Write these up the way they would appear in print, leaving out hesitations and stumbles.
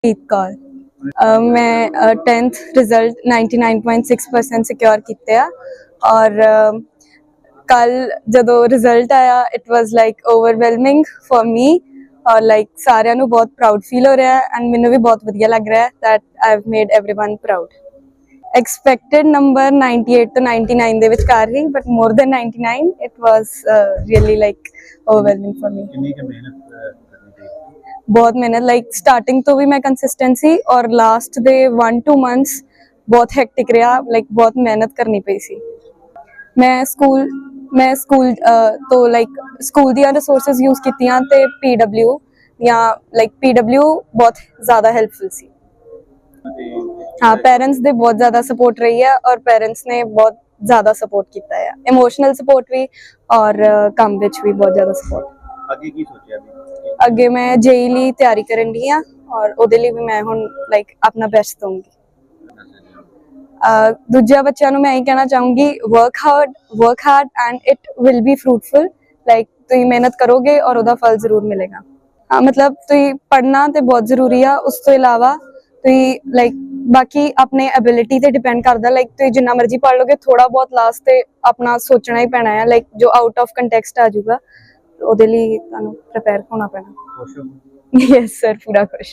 जीत कौर। मैं 10th result 99.6% secure किया और कल जदों रिजल्ट आया it was like overwhelming for मी और लाइक सारिਆਂ ਨੂੰ बहुत प्राउड फील हो रहा है एंड ਮੈਨੂੰ भी बहुत ਵਧੀਆ ਲੱਗ ਰਿਹਾ है that I have made everyone proud. Expected number 98 to 99 ਦੇ ਵਿਚਕਾਰ ਹੀ but more than 99 it was really like overwhelming for me. कितनी की मेहनत बहुत मेहनत लाइक स्टार्टिंग तो भी मैं कंसिस्टेंसी और लास्ट दे 1-2 मंथ्स बहुत हेक्टिक रहा लाइक बहुत मेहनत करनी पई सी। मैं स्कूल तो लाइक स्कूल दी रिसोर्सेज यूज कीतियां ते PW या लाइक PW बहुत ज़्यादा हेल्पफुल सी। हाँ पेरेंट्स दे बहुत ज़्यादा सपोर्ट रही है और पेरेंट्स ने बहुत ज़्यादा सपोर्ट किया है, इमोशनल सपोर्ट भी और काम विच भी बहुत ज़्यादा सपोर्ट। आगे की सोचा अभी? अगे मैं JEE ਲਈ ਤਿਆਰੀ ਕਰਨ ਦੀ ਆ और ਉਹਦੇ ਲਈ ਵੀ ਮੈਂ ਹੁਣ ਲਾਈਕ ਆਪਣਾ ਬੈਸਟ ਦਊਂਗੀ। ਦੂਜਿਆਂ ਬੱਚਿਆਂ ਨੂੰ ਮੈਂ ਇਹ ਕਹਿਣਾ ਚਾਹੂੰਗੀ work hard and it will be fruitful like ਤੁਸੀਂ ਮਿਹਨਤ ਕਰੋਗੇ और ਉਹਦਾ फल ਜ਼ਰੂਰ ਮਿਲੇਗਾ। हाँ मतलब ਤੁਸੀਂ ਪੜ੍ਹਨਾ ਤੇ ਬਹੁਤ ਜ਼ਰੂਰੀ ਆ, ਉਸ ਤੋਂ ਇਲਾਵਾ ਤੁਸੀਂ ਲਾਈਕ ਬਾਕੀ ਆਪਣੇ ਐਬਿਲਿਟੀ ਤੇ ਡਿਪੈਂਡ ਕਰਦਾ ਲਾਈਕ ਤੁਸੀਂ ਜਿੰਨਾ ਮਰਜ਼ੀ ਪੜ੍ਹ ਲੋਗੇ ਥੋੜਾ ਬਹੁਤ ਲਾਸਟ ਤੇ ਆਪਣਾ ਸੋਚਣਾ ਹੀ ਪੈਣਾ ਹੈ ਲਾਈਕ ਜੋ ਆਊਟ ਆਫ ਕੰਟੈਕਸਟ ਆ ਜਾਊਗਾ ਉਹਦੇ ਲਈ ਤੁਹਾਨੂੰ प्रिपेयर होना पैना। यस सर पूरा खुश,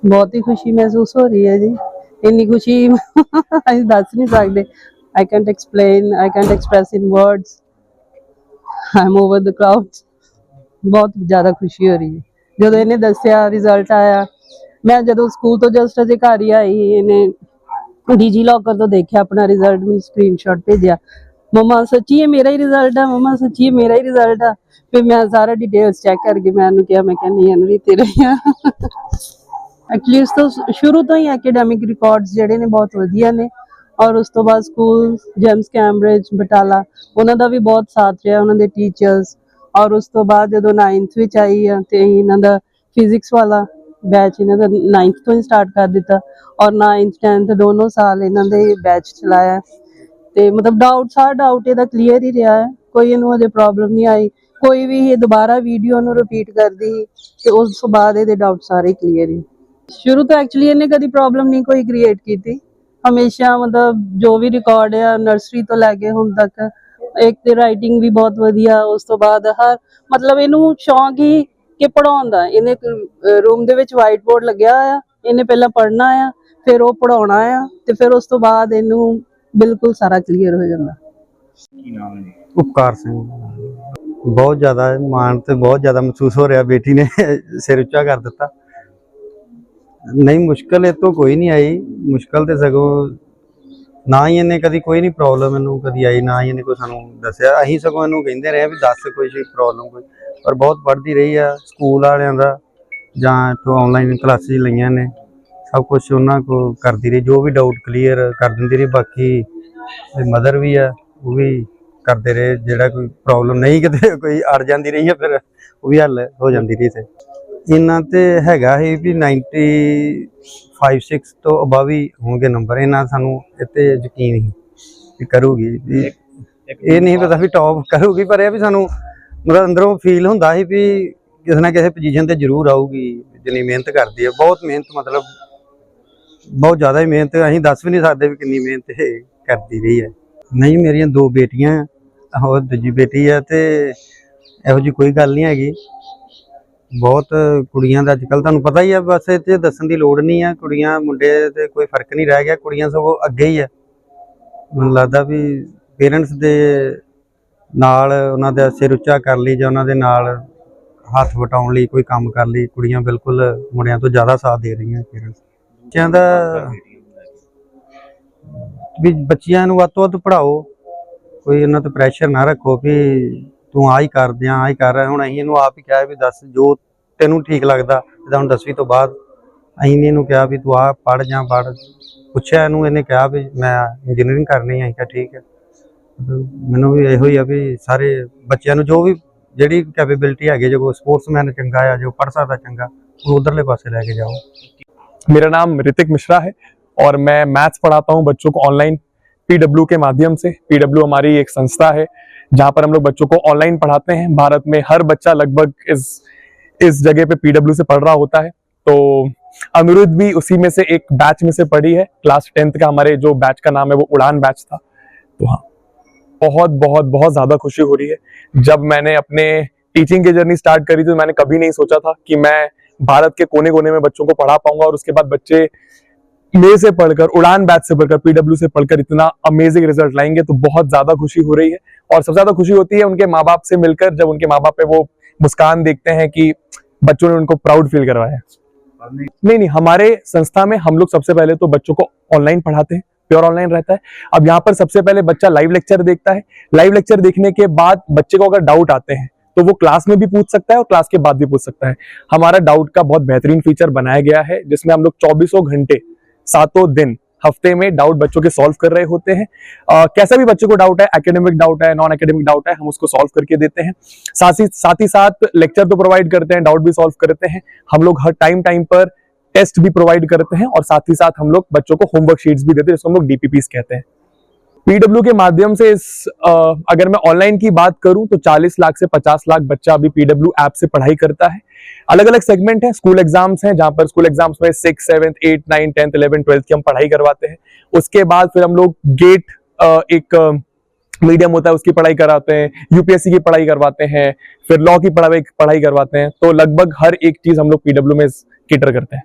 बहुत ही खुशी महसूस हो रही है जी। इतनी खुशी ਅਸੀਂ ਦੱਸ ਨਹੀਂ ਸਕਦੇ। I can't explain, I can't express in words. I'm over the clouds. ਬਹੁਤ ਜ਼ਿਆਦਾ ਖੁਸ਼ੀ ਹੋ ਰਹੀ ਹੈ। ਜਦੋਂ ਇਹਨੇ ਦੱਸਿਆ ਰਿਜ਼ਲਟ ਆਇਆ ਮੈਂ ਜਦੋਂ ਸਕੂਲ ਤੋਂ ਜਸਟ ਅਜੇ ਘਰ ਹੀ ਆਈ ਇਹਨੇ ਡੀਜੀ ਲੌਕਰ ਤੋਂ ਦੇਖਿਆ ਆਪਣਾ ਰਿਜ਼ਲਟ ਮੈਨੂੰ ਸਕਰੀਨਸ਼ਾਟ ਭੇਜਿਆ मम्मा सच्ची है मेरा ही रिजल्ट है, मम्मा सच्ची है मेरा ही रिजल्ट है। फिर मैं सारा डिटेल्स चेक करके मैं क्या नहीं अनु तेरा ही एक्चुअली उस तो शुरू तो ही एकेडमिक रिकॉर्ड्स ਜਿਹੜੇ ਨੇ ਬਹੁਤ ਵਧੀਆ ਨੇ ਔਰ ਉਸ ਤੋਂ ਬਾਅਦ ਸਕੂਲ ਜੇਮਸ ਕੈਂਬਰਿਜ ਬਟਾਲਾ ਉਹਨਾਂ ਦਾ ਵੀ ਬਹੁਤ ਸਾਥ ਰਿਹਾ ਉਹਨਾਂ ਦੇ ਟੀਚਰਸ ਔਰ ਉਸ ਤੋਂ ਬਾਅਦ ਜਦੋਂ 9th ਵਿੱਚ ਆਈ ਆ ਤੇ ਇਹਨਾਂ ਦਾ ਫਿਜ਼ਿਕਸ ਵਾਲਾ बैच ਇਹਨਾਂ ਦਾ 9th ਤੋਂ ਹੀ ਸਟਾਰਟ ਕਰ ਦਿੱਤਾ ਔਰ 9th 10th ਦੋਨੋਂ ਸਾਲ ਇਹਨਾਂ ਦੇ बैच ਚਲਾਇਆ ਤੇ ਮਤਲਬ ਹਰ ਡਾਊਟ ਇਹਦਾ ਕਲੀਅਰ ਹੀ ਰਿਹਾ ਹੈ, ਕੋਈ ਇਹਨੂੰ ਅਜੇ ਪ੍ਰੋਬਲਮ ਨਹੀਂ ਆਈ। ਕੋਈ ਵੀ ਇਹ ਦੁਬਾਰਾ ਵੀਡੀਓ ਨੂੰ ਰਿਪੀਟ ਕਰਦੀ ਤੇ ਉਸ ਤੋਂ ਬਾਅਦ ਇਹਦੇ ਡਾਊਟ ਸਾਰੇ ਕਲੀਅਰ ਹੀ। ਸ਼ੁਰੂ ਤੋਂ ਐਕਚੁਅਲੀ ਇਹਨੇ ਕਦੀ ਪ੍ਰੋਬਲਮ ਨਹੀਂ ਕੋਈ ਕ੍ਰੀਏਟ ਕੀਤੀ, ਹਮੇਸ਼ਾ ਮਤਲਬ ਜੋ ਵੀ ਰਿਕਾਰਡ ਆ ਨਰਸਰੀ ਤੋਂ ਲੈ ਕੇ ਹੁਣ ਤੱਕ ਇੱਕ ਤੇ ਰਾਈਟਿੰਗ ਵੀ ਬਹੁਤ ਵਧੀਆ। ਉਸ ਤੋਂ ਬਾਅਦ ਹਰ ਮਤਲਬ ਇਹਨੂੰ ਸ਼ੌਂਕ ਹੀ ਕਿ ਪੜ੍ਹਾਉਣ ਦਾ। ਇਹਨੇ ਰੂਮ ਦੇ ਵਿੱਚ ਵਾਈਟ ਬੋਰਡ ਲੱਗਿਆ ਆ, ਇਹਨੇ ਪਹਿਲਾਂ ਪੜ੍ਹਨਾ ਆ ਫਿਰ ਉਹ ਪੜ੍ਹਾਉਣਾ ਆ ਤੇ ਫਿਰ ਉਸ ਤੋਂ ਬਾਅਦ ਇਹਨੂੰ बिल्कुल सारा क्लीयर हो जाता। की नाम है जी? उपकार सिंह। बहुत ज़्यादा मान तो बहुत ज़्यादा महसूस हो रहा, बेटी ने सिर उच्चा कर दिता। नहीं मुश्किल तो कोई नहीं आई, मुश्किल तो सगों ना ही इन्हें कभी कोई नहीं प्रॉब्लम इनू कभी आई, ना ही इन्हें कोई सानू दसिया। असीं सगों इनू कहते रहे भी दस कोई प्रॉब्लम कोई, पर बहुत पढ़ती रही है। स्कूल वालियां दा जां तो ऑनलाइन क्लासिस लईआं ने सब कुछ उन्होंने को करती रही, जो भी डाउट क्लीयर कर देंदी रही। बाकी मदर भी है वो भी करते रहे, जोड़ा कोई प्रॉब्लम नहीं कितने कोई अड़ जाती रही है फिर वो भी हल हो जाती रही। तो इन्ना तो हैगा ही भी 95-6 तो अबव ही होंगे नंबर। इन्ना सानू इत्ते यकीन ही करूगी, ये नहीं पता भी टॉप करूगी, पर यह भी सानू मतलब अंदरों फील होंदा ही भी किसी ना किसी पोजीशन ते जरूर आऊगी। जिन्नी मेहनत करती है, बहुत मेहनत मतलब बहुत ज़्यादा ही मेहनत असीं दस भी नहीं सकते भी कितनी मेहनत करती रही है। नहीं मेरियां दो बेटियां और दूजी बेटी है तो इहो जी कोई गल नहीं हैगी। बहुत कुड़ियां दा अजकल तुहानूं पता ही है, बस इत्थे दस्सण दी लोड़ नहीं है। कुड़ियां मुंडे ते कोई फर्क नहीं रह गया, कुड़ियां सगों अगे ही है। मैनूं लगदा भी पेरेंट्स दे नाल उन्हां दा सिर उच्चा कर लई जां उन्हां दे नाल हत्थ वटाउण लई कोई काम कर लई, कुड़ियां बिल्कुल मुंडियां तो ज़्यादा साथ दे रही हैं। पेरेंट्स बच्चों का भी बच्चियां नूं वध तो वध पढ़ाओ, कोई इन्हां ते प्रैशर ना रखो भी तू आ ही कर दियां आ ही कर। हुण असीं इहनूं आप ही कहा भी दस जो तैनूं ठीक लगदा। हुण 10वीं तो बाद असीं नहीं इहनूं कहा भी तू आ पढ़ जां पढ़, पुछया इहनूं इहने कहा भी मैं इंजीनियरिंग करनी है। कहा ठीक है। मैनूं भी इहो ही आ भी सारे बच्चों नूं जो भी जिहड़ी कैपेबिलिटी हैगी, जो स्पोर्ट्समैन चंगा है, जो पढ़ सकदा चंगा, उधरले पासे लैके जाओ। मेरा नाम ऋतिक मिश्रा है और मैं मैथ्स पढ़ाता हूँ बच्चों को ऑनलाइन PW के माध्यम से। PW हमारी एक संस्था है जहाँ पर हम लोग बच्चों को ऑनलाइन पढ़ाते हैं। भारत में हर बच्चा लगभग इस जगह पे PW से पढ़ रहा होता है। तो अनुरुद्ध भी उसी में से एक बैच में से पढ़ी है। क्लास 10th का हमारे जो बैच का नाम है वो उड़ान बैच था। तो हाँ, बहुत बहुत बहुत ज्यादा खुशी हो रही है। जब मैंने अपने टीचिंग की जर्नी स्टार्ट करी तो मैंने कभी नहीं सोचा था कि मैं भारत के कोने कोने में बच्चों को पढ़ा पाऊंगा और उसके बाद बच्चे मेरे से पढ़कर, उड़ान बैच से पढ़कर, पीडब्ल्यू से पढ़कर इतना अमेजिंग रिजल्ट लाएंगे। तो बहुत ज्यादा खुशी हो रही है और सबसे ज्यादा खुशी होती है उनके माँ बाप से मिलकर, जब उनके माँ बाप पे वो मुस्कान देखते हैं कि बच्चों ने उनको प्राउड फील करवाया। नहीं, हमारे संस्था में हम लोग सबसे पहले तो बच्चों को ऑनलाइन पढ़ाते हैं, प्योर ऑनलाइन रहता है। अब यहाँ पर सबसे पहले बच्चा लाइव लेक्चर देखता है। लाइव लेक्चर देखने के बाद बच्चे को अगर डाउट आते हैं तो वो क्लास में भी पूछ सकता है और क्लास के बाद भी पूछ सकता है। हमारा डाउट का बहुत बेहतरीन फीचर बनाया गया है जिसमें हम लोग 24 घंटे 7 दिन हफ्ते में डाउट बच्चों के सॉल्व कर रहे होते हैं। कैसा भी बच्चों को डाउट है, एकेडमिक डाउट है, नॉन एकेडमिक डाउट है, हम उसको सॉल्व करके देते हैं। साथ ही साथ लेक्चर तो प्रोवाइड करते हैं, डाउट भी सॉल्व करते हैं। हम लोग हर टाइम पर टेस्ट भी प्रोवाइड करते हैं और साथ ही साथ हम लोग बच्चों को होमवर्क शीट्स भी देते हैं, जिसको हम लोग डीपीपीस कहते हैं। पीडब्ल्यू के माध्यम से अगर मैं ऑनलाइन की बात करूं तो 40 लाख से 50 लाख बच्चा अभी पीडब्ल्यू ऐप से पढ़ाई करता है। अलग अलग सेगमेंट है। स्कूल एग्जाम्स हैं जहां पर स्कूल एग्जाम्स में 6, 7, 8, 9, 10, 11, 12 की हम पढ़ाई करवाते हैं। उसके बाद फिर हम लोग गेट एक मीडियम होता है उसकी पढ़ाई कराते हैं, यूपीएससी की पढ़ाई करवाते हैं, फिर लॉ की पढ़ाई करवाते हैं। तो लगभग हर एक चीज हम लोग पीडब्ल्यू में कैटर करते हैं।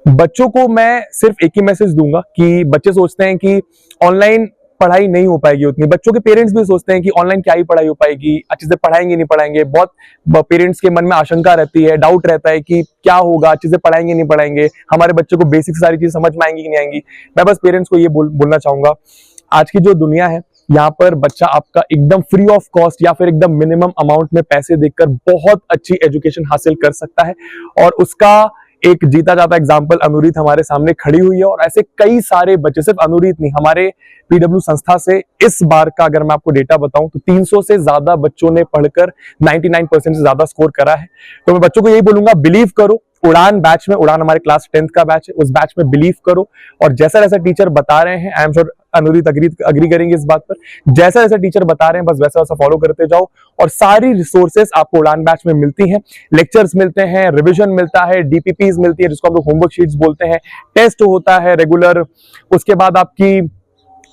बच्चों को मैं सिर्फ एक ही मैसेज दूंगा कि बच्चे सोचते हैं कि ऑनलाइन पढ़ाई नहीं हो पाएगी उतनी। बच्चों के पेरेंट्स भी सोचते हैं कि ऑनलाइन क्या ही पढ़ाई हो पाएगी, अच्छे से पढ़ाएंगे नहीं पढ़ाएंगे। बहुत पेरेंट्स के मन में आशंका रहती है, डाउट रहता है कि क्या होगा, अच्छे से पढ़ाएंगे नहीं पढ़ाएंगे, हमारे बच्चों को बेसिक सारी चीज समझ में आएंगी कि नहीं आएंगी। मैं बस पेरेंट्स को ये बोलना चाहूंगा, आज की जो दुनिया है यहाँ पर बच्चा आपका एकदम फ्री ऑफ कॉस्ट या फिर एकदम मिनिमम अमाउंट में पैसे देकर बहुत अच्छी एजुकेशन हासिल कर सकता है। और उसका एक जीता जाता एग्जाम्पल अनुरीत हमारे सामने खड़ी हुई है। और ऐसे कई सारे बच्चे, सिर्फ अनुरीत नहीं, हमारे पीडब्ल्यू संस्था से इस बार का अगर मैं आपको डेटा बताऊं तो 300 से ज्यादा बच्चों ने पढ़कर 99% से ज्यादा स्कोर करा है। तो मैं बच्चों को यही बोलूंगा, बिलीव करो। उड़ान बैच में, उड़ान हमारे क्लास 10th का बैच है, उस बैच में बिलीव करो और जैसा जैसा टीचर बता रहे हैं, आई एम श्योर अनुरीत अग्री करेंगे इस बात पर, जैसा जैसा टीचर बता रहे हैं बस वैसा वैसा फॉलो करते जाओ। और सारी रिसोर्सेस आपको उड़ान बैच में मिलती हैं। लेक्चर्स मिलते हैं, रिवीजन मिलता है, डीपीपीज मिलती है जिसको हम लोग होमवर्क शीट्स बोलते हैं, टेस्ट होता है रेगुलर। उसके बाद आपकी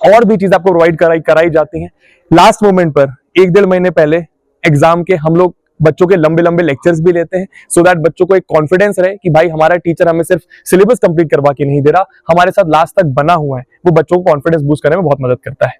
और भी चीज आपको प्रोवाइड कराई जाती हैं। लास्ट मोमेंट पर 1-1.5 महीने पहले एग्जाम के हम लोग बच्चों के लंबे लंबे लेक्चर्स भी लेते हैं, सो दैट बच्चों को एक कॉन्फिडेंस रहे कि भाई हमारा टीचर हमें सिर्फ सिलेबस कंप्लीट करवा के नहीं दे रहा, हमारे साथ लास्ट तक बना हुआ है। वो बच्चों को कॉन्फिडेंस बूस्ट करने में बहुत मदद करता है।